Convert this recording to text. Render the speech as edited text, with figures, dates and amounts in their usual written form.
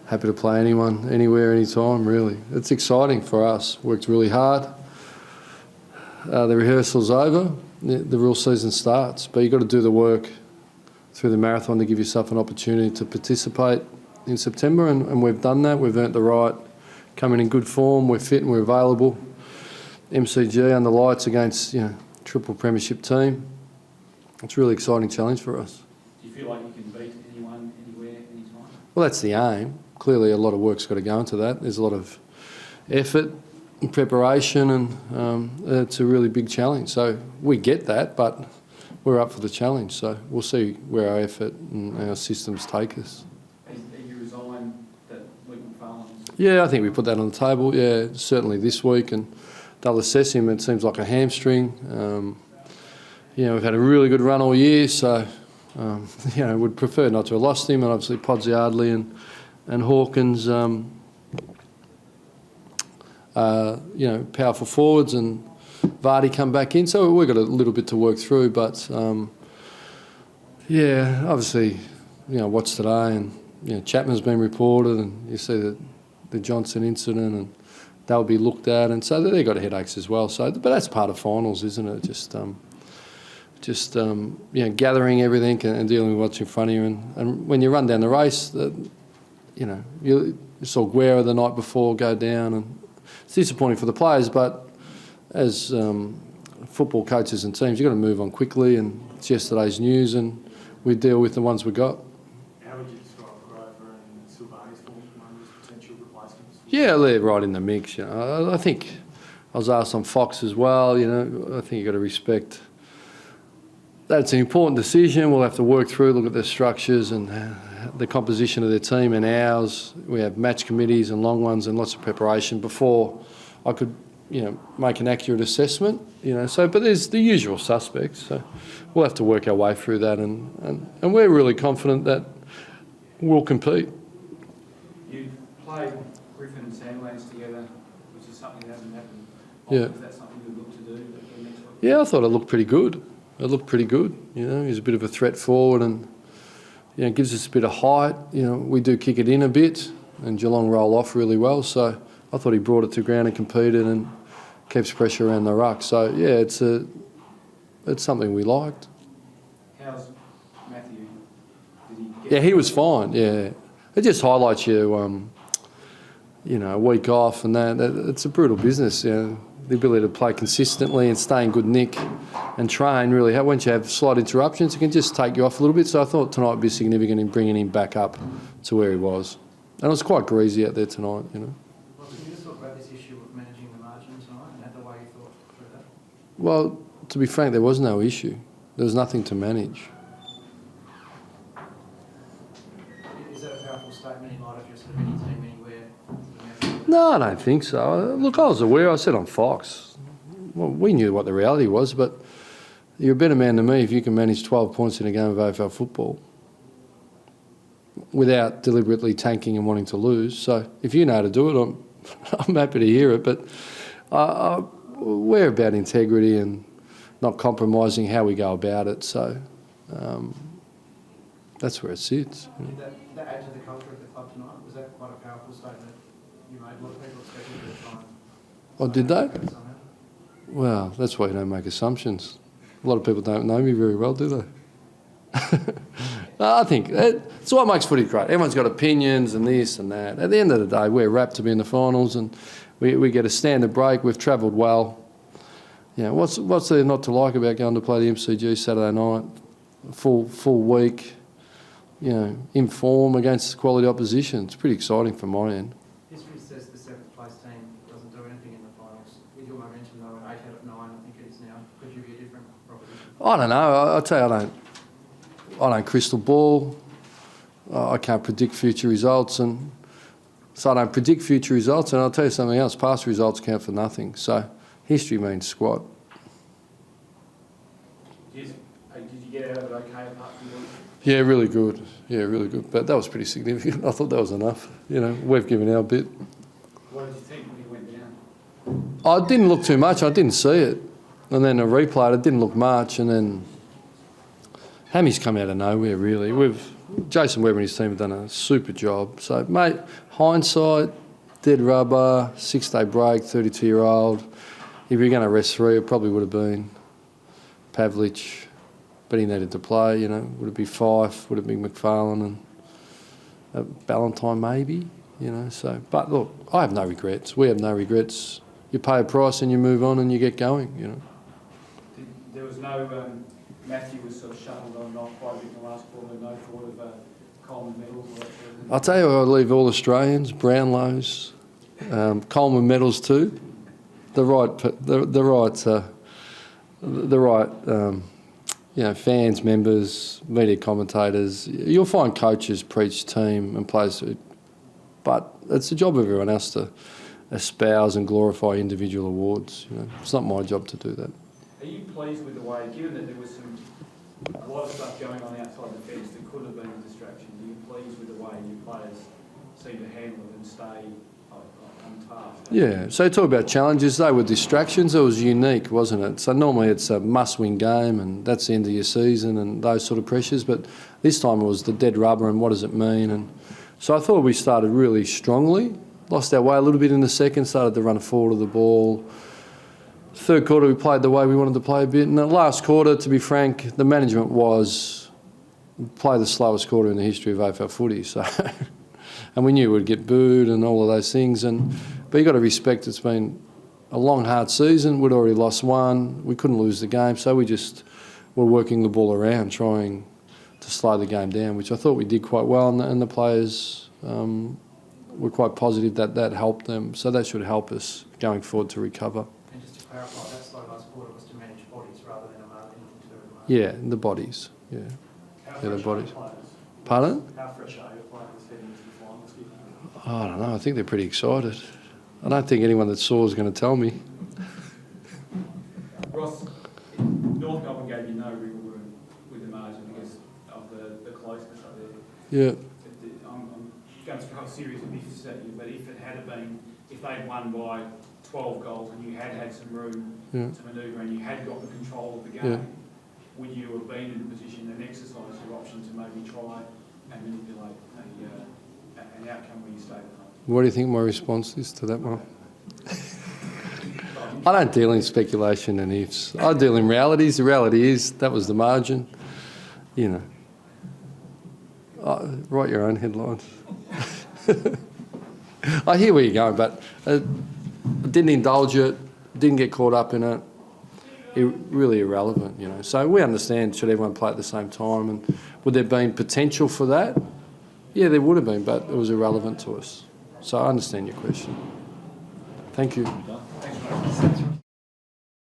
happy to play anyone, anywhere, anytime, really. It's exciting for us. Worked really hard. The rehearsal's over, the real season starts, but you've got to do the work through the marathon to give yourself an opportunity to participate in September, and we've done that. We've earned the right, coming in good form, we're fit and we're available. MCG under lights against, triple premiership team. It's a really exciting challenge for us. Do you feel like you can beat anyone, anywhere, anytime? Well, that's the aim. Clearly a lot of work's got to go into that. There's a lot of effort and preparation, and it's a really big challenge. So we get that, but we're up for the challenge. So we'll see where our effort and our systems take us. Are you resigned that Luke McFarlane's... Yeah, I think we put that on the table, yeah, certainly this week, and they'll assess him. It seems like a hamstring. We've had a really good run all year, so would prefer not to have lost him, and obviously Podsy Ardley and Hawkins, powerful forwards, and Vardy come back in. So we've got a little bit to work through, but obviously, what's today, and Chapman's been reported, and you see the Johnson incident, and they'll be looked at, and so they've got headaches as well. So, but that's part of finals, isn't it? Just gathering everything and dealing with what's in front of you, and when you run down the race, you saw Guerra the night before go down, and it's disappointing for the players, but as football coaches and teams, you've got to move on quickly, and it's yesterday's news, and we deal with the ones we got. How would you describe Grover and Silvani's form as potential replacements? Yeah, they're right in the mix. I think I was asked on Fox as well. I think you've got to respect. That's an important decision. We'll have to work through, look at their structures and the composition of their team and ours. We have match committees and long ones and lots of preparation before I could, make an accurate assessment. But there's the usual suspects. So we'll have to work our way through that, and we're really confident that we'll compete. You played Griffin and Sandlands together, which is something that hasn't happened. Yeah. Is that something you'd look to do for next week? Yeah, I thought it looked pretty good. It looked pretty good. He's a bit of a threat forward, and gives us a bit of height. We do kick it in a bit, and Geelong roll off really well. So I thought he brought it to ground and competed and keeps pressure around the ruck. So yeah, it's something we liked. How's Matthew? Yeah, he was fine. Yeah, it just highlights you. A week off and that. It's a brutal business. The ability to play consistently and stay in good nick and train really helps. Once you have slight interruptions, it can just take you off a little bit. So I thought tonight would be significant in bringing him back up to where he was. And it was quite greasy out there tonight, Well, can you just talk about this issue of managing the margin tonight and the way you thought through that? Well, to be frank, there was no issue. There was nothing to manage. Is that a powerful statement in light of just any team anywhere? No, I don't think so. Look, I was aware. I said on Fox. Well, we knew what the reality was, but you're a better man than me if you can manage 12 points in a game of AFL football without deliberately tanking and wanting to lose. So if you know how to do it, I'm happy to hear it. But we're about integrity and not compromising how we go about it. So that's where it sits. Did that add to the culture of the club tonight? Was that quite a powerful statement you made? A lot of people expected you to try and... Oh, did they? Well, that's why you don't make assumptions. A lot of people don't know me very well, do they? I think it's what makes footy great. Everyone's got opinions and this and that. At the end of the day, we're rapt to be in the finals, and we get a standard break. We've travelled well. What's there not to like about going to play the MCG Saturday night? Full week, in form against quality opposition. It's pretty exciting from my end. History says the seventh place team doesn't do anything in the finals. With your momentum though, at 8 out of 9, I think it is now. Could you be a different proposition? I don't know. I'll tell you, I don't crystal ball. I can't predict future results, and so I don't predict future results. And I'll tell you something else: past results count for nothing. So history means squat. Did you get out of it okay apart from the... Yeah, really good. Yeah, really good. But that was pretty significant. I thought that was enough. We've given our bit. What did you think when you went down? I didn't look too much. I didn't see it. And then I replayed. It didn't look much. And then Hammy's come out of nowhere, really. Jason Webb and his team have done a super job. So, mate, hindsight, dead rubber, 6-day break, 32-year-old. If you're going to rest 3, it probably would have been Pavlich, but he needed to play, you know. Would it be Fife? Would it be McFarlane and Ballantyne maybe, you know. So, but look, I have no regrets. We have no regrets. You pay a price and you move on and you get going, you know. There was no, Matthew was sort of shuttled on and off quite a bit in the last quarter, no thought of Coleman medals or that sort of thing? I'll tell you, I leave all Australians, Brownlows, Coleman medals too. The right, you know, fans, members, media commentators. You'll find coaches preach team and players, but it's the job of everyone else to espouse and glorify individual awards. You know, it's not my job to do that. Are you pleased with the way, given that there was a lot of stuff going on outside the fence that could have been a distraction, are you pleased with the way your players seem to handle it and stay on task? Yeah, so you talk about challenges, they were distractions. It was unique, wasn't it? So normally it's a must-win game and that's the end of your season and those sort of pressures, but this time it was the dead rubber and what does it mean? And so I thought we started really strongly, lost our way a little bit in the second, started to run forward of the ball. Third quarter we played the way we wanted to play a bit. And the last quarter, to be frank, the management was play the slowest quarter in the history of AFL footy. So, and we knew we'd get booed and all of those things. But you've got to respect it's been a long, hard season. We'd already lost one. We couldn't lose the game. So we just were working the ball around, trying to slow the game down, which I thought we did quite well. And the players were quite positive that that helped them. So that should help us going forward to recover. And just to clarify, that slow last quarter was to manage bodies rather than anything to do with mark. Yeah, the bodies. Yeah, How the fresh bodies. are your players? Pardon? How fresh are your players heading into the finals? Do you think? I don't know. I think they're pretty excited. I don't think anyone that saw is going to tell me. Ross, North Melbourne gave you no wriggle room with the margin because of the closeness up there. Yeah. I'm going to throw a series of ifs at you, but if it had been, if they'd won by 12 goals and you had some room Yeah. to manoeuvre and you had got the control of the game, Yeah. would you have been in a position and exercised your option to maybe try and manipulate an outcome where you stayed at home? What do you think my response is to that one? I don't deal in speculation and ifs. I deal in realities. The reality is that was the margin. You know, write your own headlines. I hear where you're going, but I didn't indulge it, didn't get caught up in it. Really irrelevant, you know. So we understand should everyone play at the same time, and would there have been potential for that? Yeah, there would have been, but it was irrelevant to us. So I understand your question. Thank you. Thanks, mate.